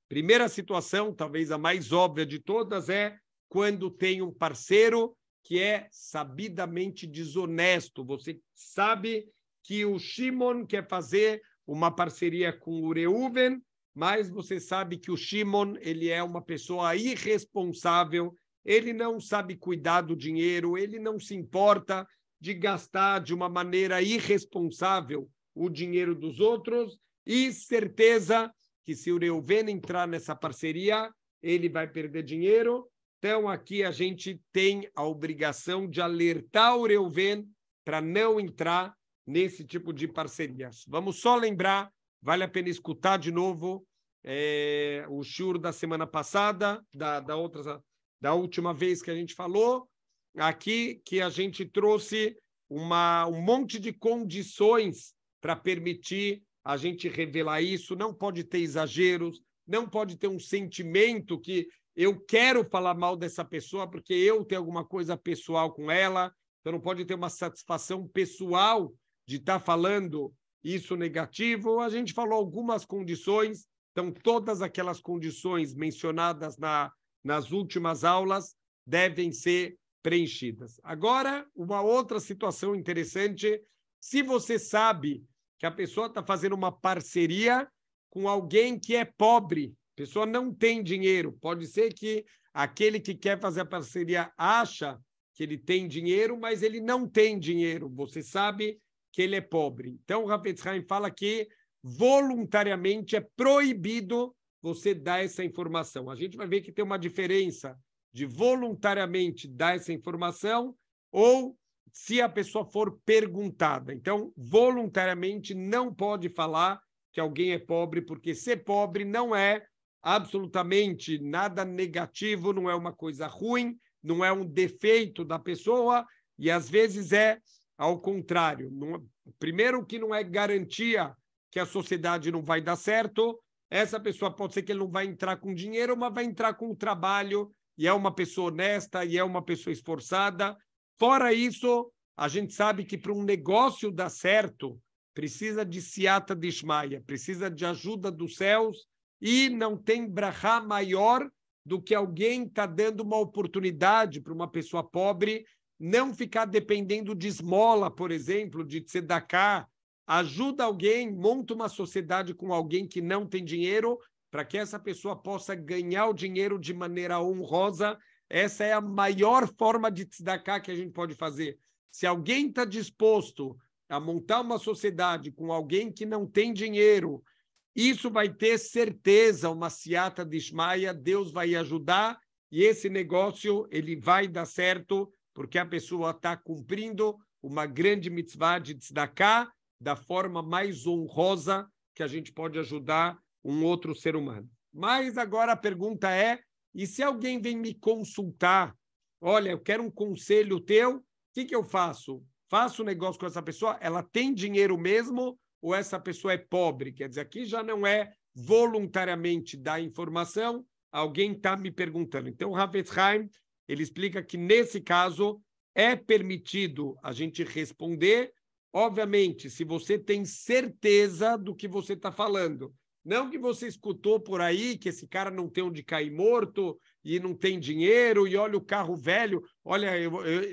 primeira situação, talvez a mais óbvia de todas, é quando tem um parceiro que é sabidamente desonesto. Você sabe que o Shimon quer fazer uma parceria com o Reuven, mas você sabe que o Shimon, ele é uma pessoa irresponsável, ele não sabe cuidar do dinheiro, ele não se importa de gastar de uma maneira irresponsável o dinheiro dos outros, e certeza que se o Reuven entrar nessa parceria, ele vai perder dinheiro. Então, aqui a gente tem a obrigação de alertar o Reuven para não entrar nesse tipo de parcerias. Vamos só lembrar, vale a pena escutar de novo o shiur da semana passada, da última vez que a gente falou, aqui que a gente trouxe um monte de condições para permitir a gente revelar isso. Não pode ter exageros, não pode ter um sentimento que eu quero falar mal dessa pessoa porque eu tenho alguma coisa pessoal com ela, então não pode ter uma satisfação pessoal de estar falando isso negativo. A gente falou algumas condições, então todas aquelas condições mencionadas nas últimas aulas devem ser preenchidas. Agora, uma outra situação interessante, se você sabe que a pessoa está fazendo uma parceria com alguém que é pobre, a pessoa não tem dinheiro, pode ser que aquele que quer fazer a parceria acha que ele tem dinheiro, mas ele não tem dinheiro, você sabe que ele é pobre. Então, o Hafetz Haim fala que voluntariamente é proibido você dar essa informação. A gente vai ver que tem uma diferença de voluntariamente dar essa informação ou se a pessoa for perguntada. Então, voluntariamente não pode falar que alguém é pobre, porque ser pobre não é absolutamente nada negativo, não é uma coisa ruim, não é um defeito da pessoa, e às vezes é ao contrário. Primeiro, que não é garantia que a sociedade não vai dar certo. Essa pessoa pode ser que ele não vai entrar com dinheiro, mas vai entrar com o trabalho, e é uma pessoa honesta, e é uma pessoa esforçada. Fora isso, a gente sabe que para um negócio dar certo, precisa de siata dishmaia, precisa de ajuda dos céus, e não tem brachá maior do que alguém está dando uma oportunidade para uma pessoa pobre não ficar dependendo de esmola, por exemplo, de tzedakah. Ajuda alguém, monta uma sociedade com alguém que não tem dinheiro, para que essa pessoa possa ganhar o dinheiro de maneira honrosa. Essa é a maior forma de tzedakah que a gente pode fazer. Se alguém está disposto a montar uma sociedade com alguém que não tem dinheiro, isso vai ter certeza, uma siata dishmaia, Deus vai ajudar, e esse negócio ele vai dar certo, porque a pessoa está cumprindo uma grande mitzvah de tzedakah da forma mais honrosa que a gente pode ajudar um outro ser humano. Mas agora a pergunta é, e se alguém vem me consultar, olha, eu quero um conselho teu, o que eu faço? Faço um negócio com essa pessoa, ela tem dinheiro mesmo ou essa pessoa é pobre? Quer dizer, aqui já não é voluntariamente dar informação, alguém está me perguntando. Então, o Hafetz Haim, ele explica que, nesse caso, é permitido a gente responder, obviamente, se você tem certeza do que você está falando. Não que você escutou por aí que esse cara não tem onde cair morto e não tem dinheiro, e olha o carro velho, olha,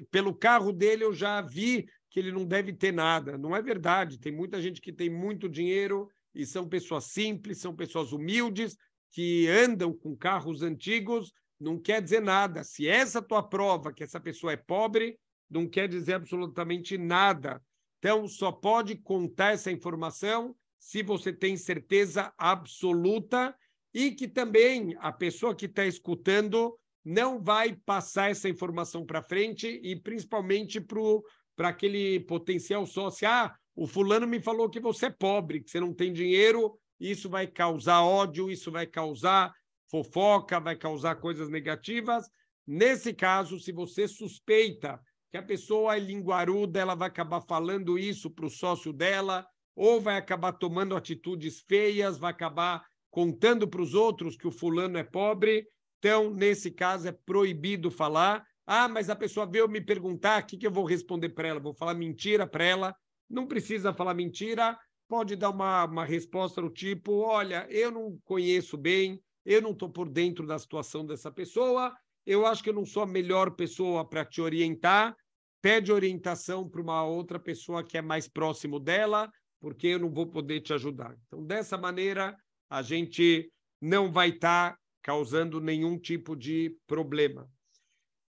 pelo carro dele eu já vi que ele não deve ter nada. Não é verdade. Tem muita gente que tem muito dinheiro e são pessoas simples, são pessoas humildes, que andam com carros antigos, não quer dizer nada. Se essa tua prova que essa pessoa é pobre, não quer dizer absolutamente nada. Então, só pode contar essa informação se você tem certeza absoluta e que também a pessoa que está escutando não vai passar essa informação para frente e principalmente para aquele potencial sócio. Ah, o fulano me falou que você é pobre, que você não tem dinheiro, isso vai causar ódio, isso vai causar fofoca, vai causar coisas negativas. Nesse caso, se você suspeita que a pessoa é linguaruda, ela vai acabar falando isso para o sócio dela, ou vai acabar tomando atitudes feias, vai acabar contando para os outros que o fulano é pobre. Então, nesse caso, é proibido falar. Ah, mas a pessoa veio me perguntar, o que eu vou responder para ela? Vou falar mentira para ela? Não precisa falar mentira, pode dar uma resposta do tipo, olha, eu não conheço bem, eu não estou por dentro da situação dessa pessoa, eu acho que eu não sou a melhor pessoa para te orientar, pede orientação para uma outra pessoa que é mais próximo dela, porque eu não vou poder te ajudar. Então, dessa maneira, a gente não vai estar causando nenhum tipo de problema.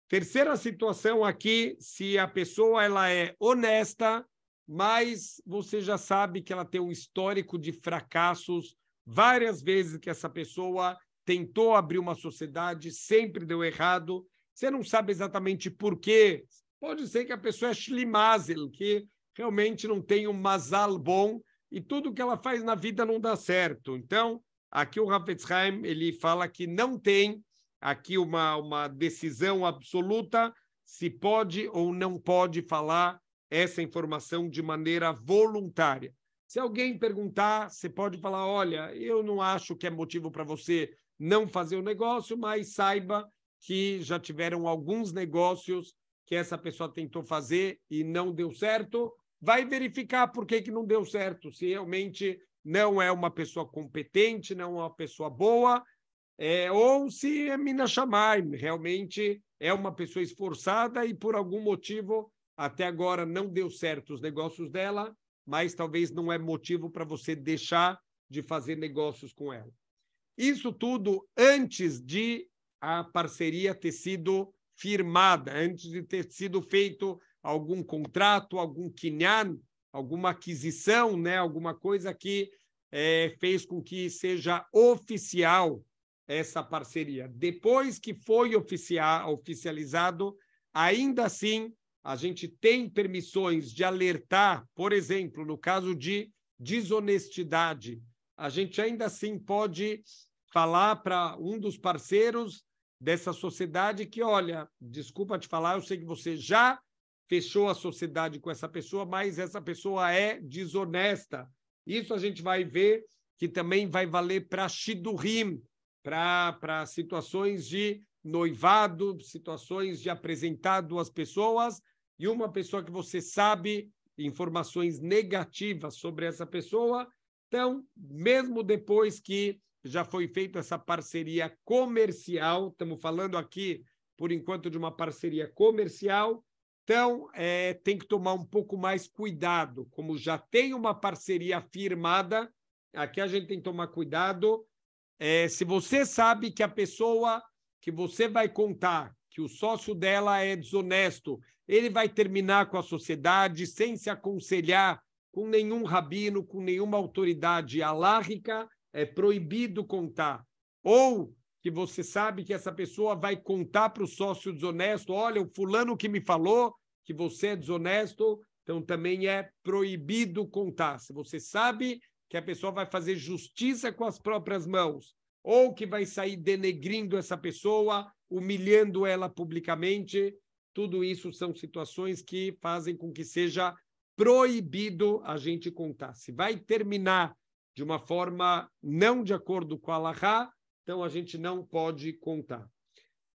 Terceira situação aqui, se a pessoa ela é honesta, mas você já sabe que ela tem um histórico de fracassos, várias vezes que essa pessoa tentou abrir uma sociedade, sempre deu errado, você não sabe exatamente por quê. Pode ser que a pessoa é shlimazel, que realmente não tem um mazal bom e tudo que ela faz na vida não dá certo. Então, aqui o Hafetz Haim, ele fala que não tem aqui uma decisão absoluta se pode ou não pode falar essa informação de maneira voluntária. Se alguém perguntar, você pode falar, olha, eu não acho que é motivo para você não fazer o negócio, mas saiba que já tiveram alguns negócios que essa pessoa tentou fazer e não deu certo. Vai verificar por que não deu certo, se realmente não é uma pessoa competente, não é uma pessoa boa, ou se é Mina Shamayim, realmente é uma pessoa esforçada e por algum motivo até agora não deu certo os negócios dela, mas talvez não é motivo para você deixar de fazer negócios com ela. Isso tudo antes de a parceria ter sido firmada, antes de ter sido feito algum contrato, algum kinyan, alguma aquisição, né? Alguma coisa que fez com que seja oficial essa parceria. Depois que foi oficializado, ainda assim, a gente tem permissões de alertar, por exemplo, no caso de desonestidade, a gente ainda assim pode falar para um dos parceiros dessa sociedade que, olha, desculpa te falar, eu sei que você já fechou a sociedade com essa pessoa, mas essa pessoa é desonesta. Isso a gente vai ver que também vai valer para shidurim, para situações de noivado, situações de apresentar duas pessoas e uma pessoa que você sabe informações negativas sobre essa pessoa. Então, mesmo depois que já foi feita essa parceria comercial, estamos falando aqui, por enquanto, de uma parceria comercial, então tem que tomar um pouco mais cuidado. Como já tem uma parceria firmada, aqui a gente tem que tomar cuidado. Se você sabe que a pessoa que você vai contar, que o sócio dela é desonesto, ele vai terminar com a sociedade sem se aconselhar com nenhum rabino, com nenhuma autoridade alárrica, é proibido contar. Ou que você sabe que essa pessoa vai contar para o sócio desonesto, olha, o fulano que me falou que você é desonesto, então também é proibido contar. Se você sabe que a pessoa vai fazer justiça com as próprias mãos, ou que vai sair denegrindo essa pessoa, humilhando ela publicamente, tudo isso são situações que fazem com que seja proibido a gente contar. Se vai terminar de uma forma não de acordo com a Halahá, então a gente não pode contar.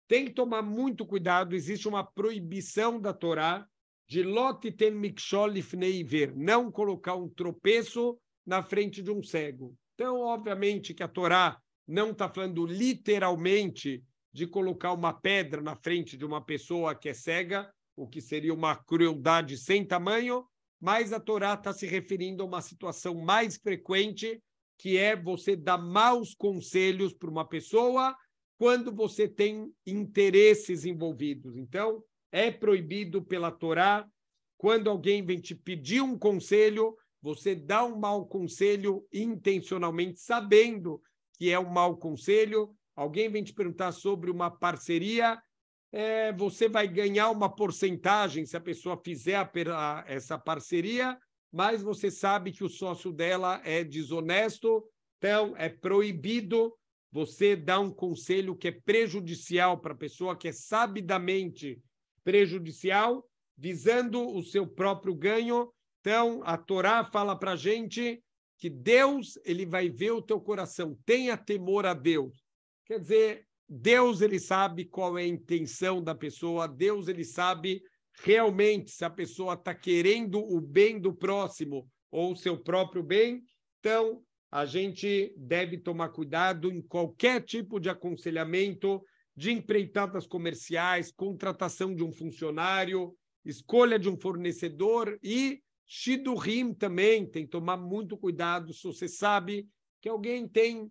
Tem que tomar muito cuidado, existe uma proibição da Torá de lot ten mikshol lifnei iver, não colocar um tropeço na frente de um cego. Então, obviamente que a Torá não está falando literalmente de colocar uma pedra na frente de uma pessoa que é cega, o que seria uma crueldade sem tamanho, mas a Torá está se referindo a uma situação mais frequente, que é você dar maus conselhos para uma pessoa quando você tem interesses envolvidos. Então, é proibido pela Torá, quando alguém vem te pedir um conselho, você dá um mau conselho intencionalmente, sabendo que é um mau conselho. Alguém vem te perguntar sobre uma parceria, você vai ganhar uma porcentagem se a pessoa fizer essa parceria, mas você sabe que o sócio dela é desonesto, então é proibido você dar um conselho que é prejudicial para a pessoa, que é sabidamente prejudicial, visando o seu próprio ganho. Então, a Torá fala para a gente que Deus ele vai ver o teu coração, tenha temor a Deus. Quer dizer, Deus ele sabe qual é a intenção da pessoa, Deus ele sabe realmente se a pessoa está querendo o bem do próximo ou o seu próprio bem. Então, a gente deve tomar cuidado em qualquer tipo de aconselhamento, de empreitadas comerciais, contratação de um funcionário, escolha de um fornecedor e shidurim também, tem que tomar muito cuidado se você sabe que alguém tem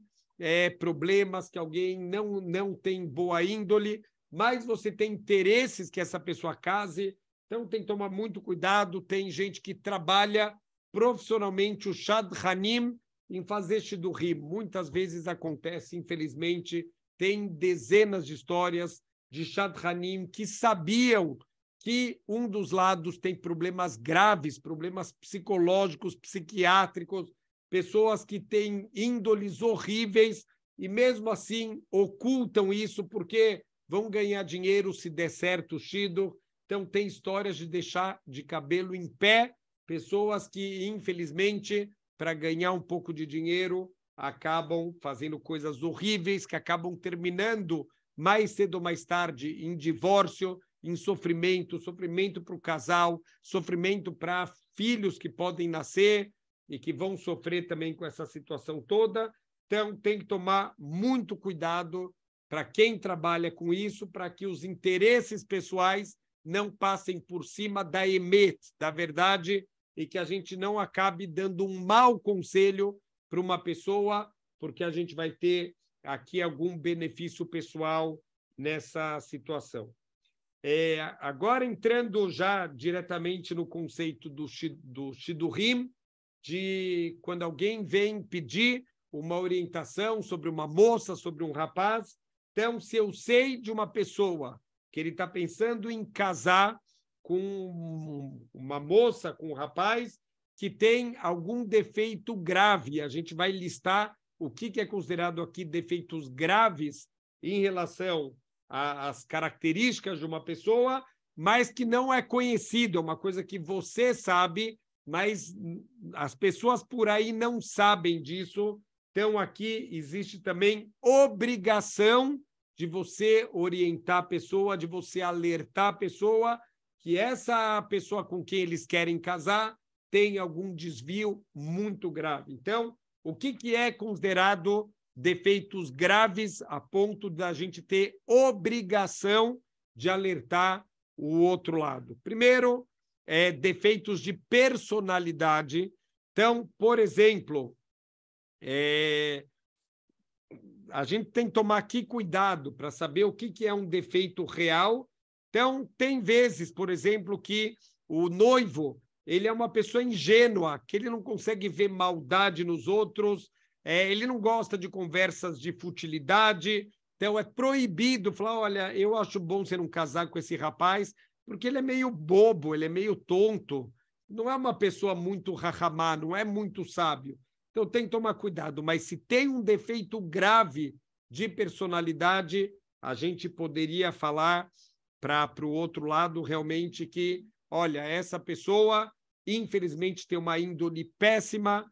problemas, que alguém não tem boa índole, mas você tem interesses que essa pessoa case, então tem que tomar muito cuidado. Tem gente que trabalha profissionalmente o shadchanim em fazer shidurim. Muitas vezes acontece, infelizmente, tem dezenas de histórias de shadchanim que sabiam que um dos lados tem problemas graves, problemas psicológicos, psiquiátricos, pessoas que têm índoles horríveis e, mesmo assim, ocultam isso porque vão ganhar dinheiro se der certo o shidur. Então, tem histórias de deixar de cabelo em pé, pessoas que, infelizmente, para ganhar um pouco de dinheiro, acabam fazendo coisas horríveis, que acabam terminando mais cedo ou mais tarde em divórcio, em sofrimento para o casal, sofrimento para filhos que podem nascer e que vão sofrer também com essa situação toda. Então, tem que tomar muito cuidado para quem trabalha com isso, para que os interesses pessoais não passem por cima da emet, da verdade, e que a gente não acabe dando um mau conselho para uma pessoa, porque a gente vai ter aqui algum benefício pessoal nessa situação. Agora, entrando já diretamente no conceito do shidurim, de quando alguém vem pedir uma orientação sobre uma moça, sobre um rapaz. Então, se eu sei de uma pessoa que ele está pensando em casar com uma moça, com um rapaz, que tem algum defeito grave, a gente vai listar o que é considerado aqui defeitos graves em relação às características de uma pessoa, mas que não é conhecido, é uma coisa que você sabe, mas as pessoas por aí não sabem disso. Então, aqui existe também obrigação de você orientar a pessoa, de você alertar a pessoa que essa pessoa com quem eles querem casar tem algum desvio muito grave. Então, o que é considerado defeitos graves a ponto da gente ter obrigação de alertar o outro lado? Primeiro, defeitos de personalidade. Então, por exemplo, a gente tem que tomar aqui cuidado para saber o que é um defeito real. Então, tem vezes, por exemplo, que o noivo ele é uma pessoa ingênua, que ele não consegue ver maldade nos outros, ele não gosta de conversas de futilidade. Então, é proibido falar, olha, eu acho bom você não casar com esse rapaz, porque ele é meio bobo, ele é meio tonto, não é uma pessoa muito rahamá, não é muito sábio. Então, tem que tomar cuidado. Mas se tem um defeito grave de personalidade, a gente poderia falar para o outro lado realmente que, olha, essa pessoa, infelizmente, tem uma índole péssima.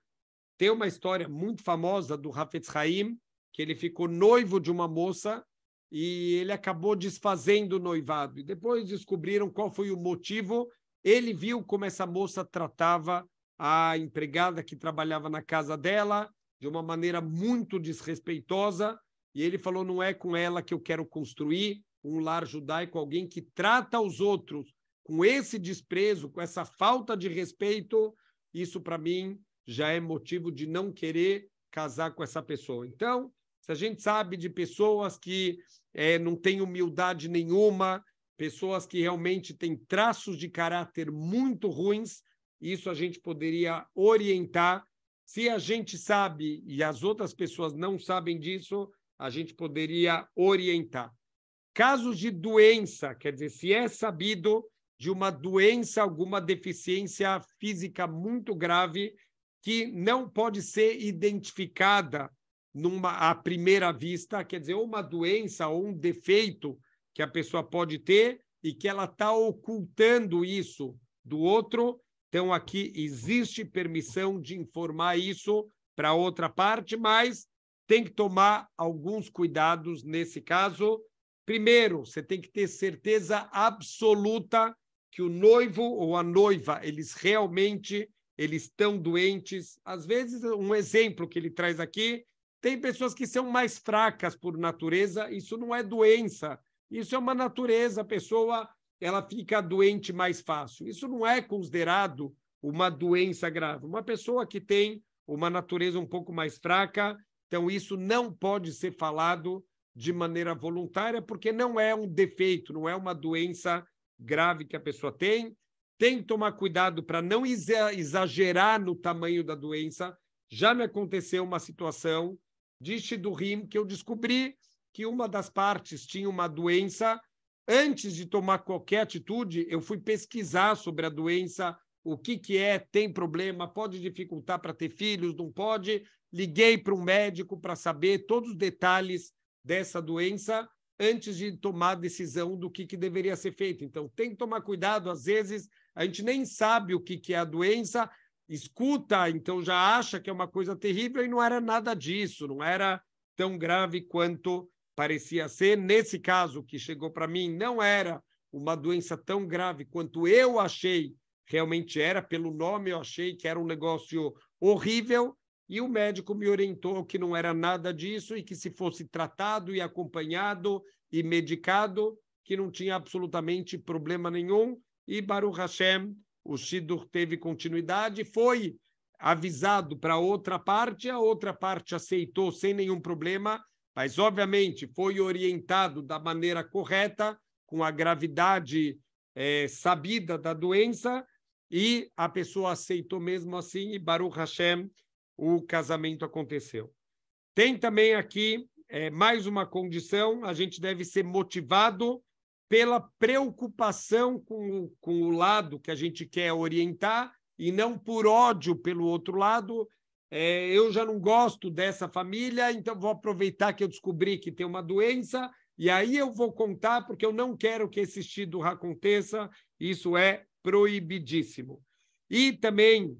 Tem uma história muito famosa do Hafetz Haim, que ele ficou noivo de uma moça e ele acabou desfazendo o noivado. E depois descobriram qual foi o motivo. Ele viu como essa moça tratava a empregada que trabalhava na casa dela de uma maneira muito desrespeitosa, e ele falou, não é com ela que eu quero construir um lar judaico, alguém que trata os outros com esse desprezo, com essa falta de respeito. Isso, para mim, já é motivo de não querer casar com essa pessoa. Então, se a gente sabe de pessoas que não têm humildade nenhuma, pessoas que realmente têm traços de caráter muito ruins, isso a gente poderia orientar. Se a gente sabe e as outras pessoas não sabem disso, a gente poderia orientar. Casos de doença, quer dizer, se é sabido de uma doença, alguma deficiência física muito grave, que não pode ser identificada à primeira vista, quer dizer, uma doença ou um defeito que a pessoa pode ter e que ela está ocultando isso do outro. Então, aqui existe permissão de informar isso para outra parte, mas tem que tomar alguns cuidados nesse caso. Primeiro, você tem que ter certeza absoluta que o noivo ou a noiva, eles realmente estão doentes. Às vezes, um exemplo que ele traz aqui, tem pessoas que são mais fracas por natureza, isso não é doença, isso é uma natureza, a pessoa ela fica doente mais fácil. Isso não é considerado uma doença grave. Uma pessoa que tem uma natureza um pouco mais fraca, então isso não pode ser falado de maneira voluntária, porque não é um defeito, não é uma doença grave que a pessoa tem. Tem que tomar cuidado para não exagerar no tamanho da doença. Já me aconteceu uma situação de Shidurim que eu descobri que uma das partes tinha uma doença. Antes de tomar qualquer atitude, eu fui pesquisar sobre a doença, o que é, tem problema, pode dificultar para ter filhos, não pode. Liguei para um médico para saber todos os detalhes dessa doença antes de tomar a decisão do que deveria ser feito. Então, tem que tomar cuidado. Às vezes, a gente nem sabe o que é a doença, escuta, então já acha que é uma coisa terrível e não era nada disso, não era tão grave quanto parecia ser. Nesse caso que chegou para mim, não era uma doença tão grave quanto eu achei realmente era. Pelo nome, eu achei que era um negócio horrível, e o médico me orientou que não era nada disso e que se fosse tratado e acompanhado e medicado, que não tinha absolutamente problema nenhum. E Baruch Hashem, o Shidur teve continuidade, foi avisado para a outra parte aceitou sem nenhum problema, mas obviamente foi orientado da maneira correta, com a gravidade sabida da doença, e a pessoa aceitou mesmo assim, e Baruch Hashem, o casamento aconteceu. Tem também aqui mais uma condição: a gente deve ser motivado pela preocupação com o lado que a gente quer orientar e não por ódio pelo outro lado. Eu já não gosto dessa família, então vou aproveitar que eu descobri que tem uma doença e aí eu vou contar porque eu não quero que esse shidur aconteça. Isso é proibidíssimo. E também,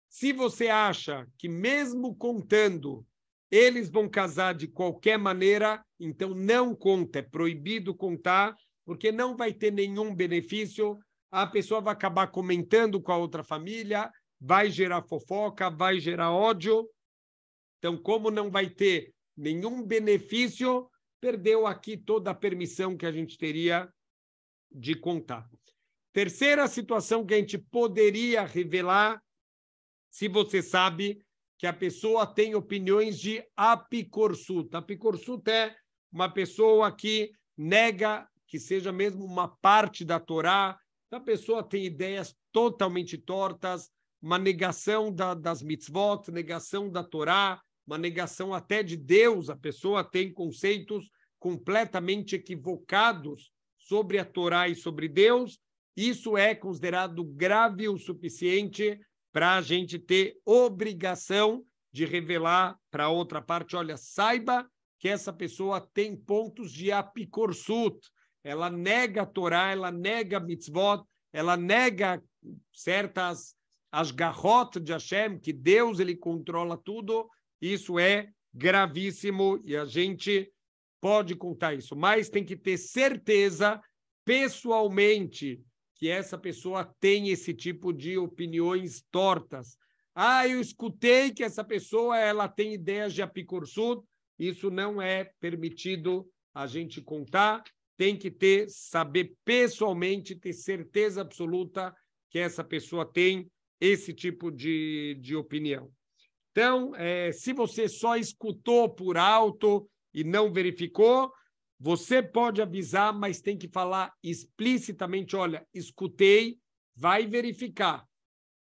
se você acha que mesmo contando eles vão casar de qualquer maneira, então não conta, é proibido contar, porque não vai ter nenhum benefício. A pessoa vai acabar comentando com a outra família, vai gerar fofoca, vai gerar ódio. Então, como não vai ter nenhum benefício, perdeu aqui toda a permissão que a gente teria de contar. Terceira situação que a gente poderia revelar, se você sabe que a pessoa tem opiniões de apicorsut. Apicorsut é uma pessoa que nega que seja mesmo uma parte da Torá. A pessoa tem ideias totalmente tortas, uma negação das mitzvot, negação da Torá, uma negação até de Deus. A pessoa tem conceitos completamente equivocados sobre a Torá e sobre Deus. Isso é considerado grave o suficiente para a gente ter obrigação de revelar para a outra parte: olha, saiba que essa pessoa tem pontos de apicorsut. Ela nega a Torá, ela nega a mitzvot, ela nega certas as garrot de Hashem, que Deus ele controla tudo. Isso é gravíssimo e a gente pode contar isso, mas tem que ter certeza pessoalmente que essa pessoa tem esse tipo de opiniões tortas. Eu escutei que essa pessoa ela tem ideias de apicorsut. Isso não é permitido a gente contar. Tem que saber pessoalmente, ter certeza absoluta que essa pessoa tem esse tipo de opinião. Então, se você só escutou por alto e não verificou, você pode avisar, mas tem que falar explicitamente: olha, escutei, vai verificar.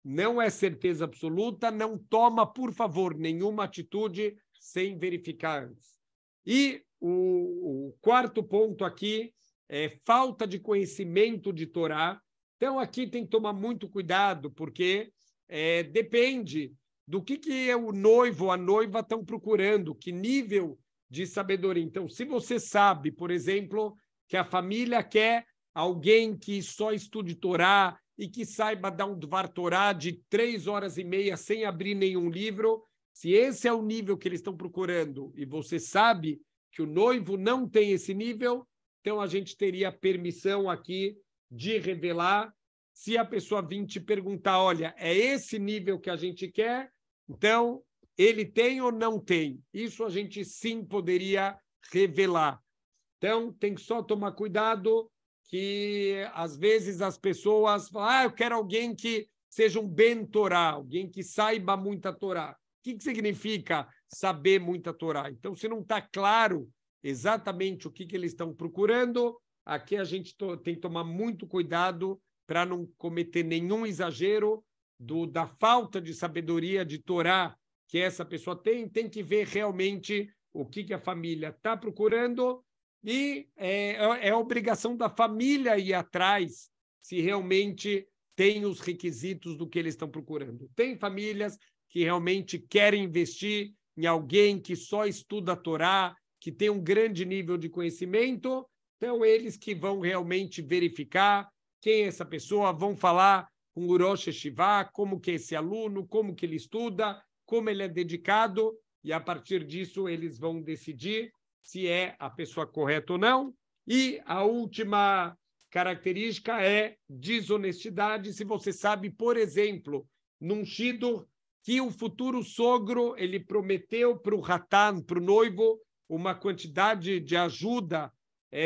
Não é certeza absoluta, não toma, por favor, nenhuma atitude sem verificar antes. E o quarto ponto aqui é falta de conhecimento de Torá. Então, aqui tem que tomar muito cuidado, porque depende do que o noivo ou a noiva estão procurando, que nível de sabedoria. Então, se você sabe, por exemplo, que a família quer alguém que só estude Torá e que saiba dar um Dvar Torá de 3 horas e meia sem abrir nenhum livro, se esse é o nível que eles estão procurando e você sabe que o noivo não tem esse nível, então a gente teria permissão aqui de revelar. Se a pessoa vir te perguntar: olha, é esse nível que a gente quer, então ele tem ou não tem? Isso a gente sim poderia revelar. Então, tem que só tomar cuidado que às vezes as pessoas falam, eu quero alguém que seja um ben Torá, alguém que saiba muita Torá. O que significa saber muita Torá? Então, se não está claro exatamente o que eles estão procurando, aqui a gente tem que tomar muito cuidado para não cometer nenhum exagero da falta de sabedoria de Torá que essa pessoa tem que ver realmente o que a família está procurando e é a obrigação da família ir atrás se realmente tem os requisitos do que eles estão procurando. Tem famílias que realmente querem investir em alguém que só estuda a Torá, que tem um grande nível de conhecimento, então eles que vão realmente verificar quem é essa pessoa, vão falar com o Rosh Yeshiva, como que é esse aluno, como que ele estuda, como ele é dedicado, e a partir disso eles vão decidir se é a pessoa correta ou não. E a última característica é desonestidade. Se você sabe, por exemplo, num shidur, que o futuro sogro ele prometeu para o Hatan, para o noivo, uma quantidade de ajuda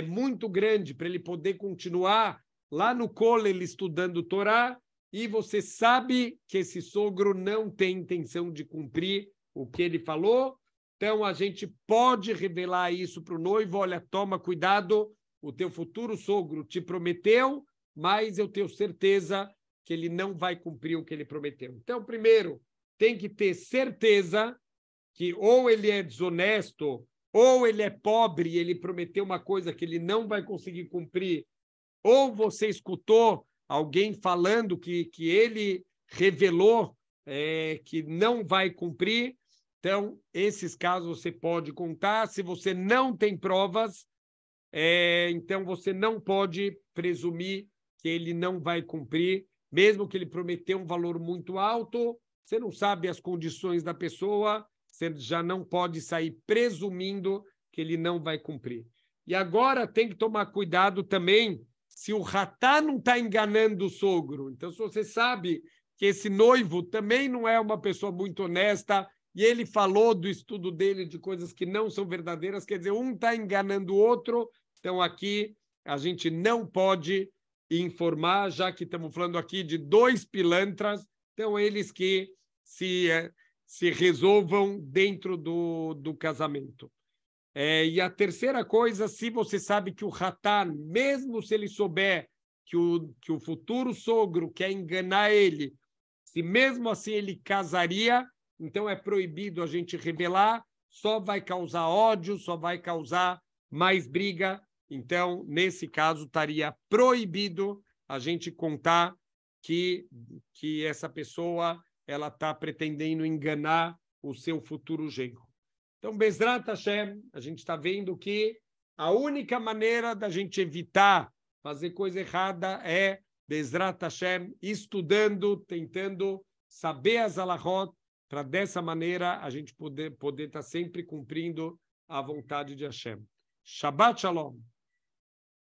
muito grande para ele poder continuar lá no Kollel estudando Torá, e você sabe que esse sogro não tem intenção de cumprir o que ele falou, então a gente pode revelar isso para o noivo, olha, toma cuidado, o teu futuro sogro te prometeu, mas eu tenho certeza que ele não vai cumprir o que ele prometeu. Então, primeiro, tem que ter certeza que ou ele é desonesto, ou ele é pobre e ele prometeu uma coisa que ele não vai conseguir cumprir, ou você escutou alguém falando que ele revelou que não vai cumprir. Então, esses casos você pode contar. Se você não tem provas, então você não pode presumir que ele não vai cumprir, mesmo que ele prometeu um valor muito alto, você não sabe as condições da pessoa, você já não pode sair presumindo que ele não vai cumprir. E agora tem que tomar cuidado também se o ratá não está enganando o sogro. Então, se você sabe que esse noivo também não é uma pessoa muito honesta e ele falou do estudo dele de coisas que não são verdadeiras, quer dizer, um está enganando o outro. Então, aqui a gente não pode informar, já que estamos falando aqui de dois pilantras, então eles que se resolvam dentro do casamento. E a terceira coisa, se você sabe que o Hatan, mesmo se ele souber que o futuro sogro quer enganar ele, se mesmo assim ele casaria, então é proibido a gente revelar, só vai causar ódio, só vai causar mais briga. Então, nesse caso, estaria proibido a gente contar que essa pessoa ela está pretendendo enganar o seu futuro genro. Então, Bezrat Hashem, a gente está vendo que a única maneira da gente evitar fazer coisa errada é Bezrat Hashem, estudando, tentando saber as halachot, para dessa maneira a gente poder estar sempre cumprindo a vontade de Hashem. Shabbat Shalom.